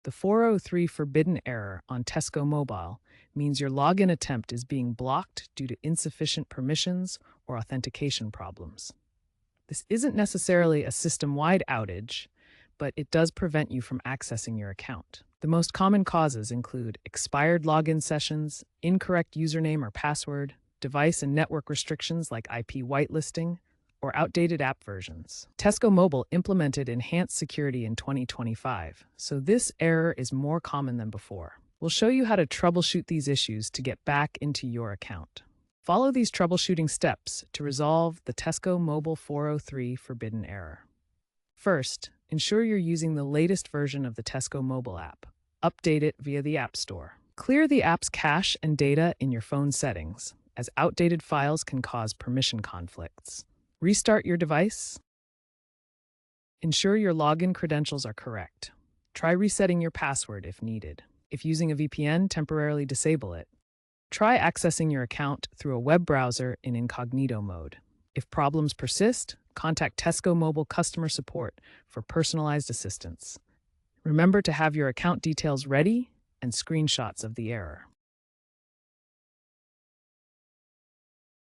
The 403 forbidden error on Tesco Mobile means your login attempt is being blocked due to insufficient permissions or authentication problems. This isn't necessarily a system-wide outage, but it does prevent you from accessing your account. The most common causes include expired login sessions, incorrect username or password, device and network restrictions like IP whitelisting, or outdated app versions. Tesco Mobile implemented enhanced security in 2025, so this error is more common than before. We'll show you how to troubleshoot these issues to get back into your account. Follow these troubleshooting steps to resolve the Tesco Mobile 403 forbidden error. First, ensure you're using the latest version of the Tesco Mobile app. Update it via the App Store. Clear the app's cache and data in your phone settings, as outdated files can cause permission conflicts. Restart your device. Ensure your login credentials are correct. Try resetting your password if needed. If using a VPN, temporarily disable it. Try accessing your account through a web browser in incognito mode. If problems persist, contact Tesco Mobile customer support for personalized assistance. Remember to have your account details ready and screenshots of the error.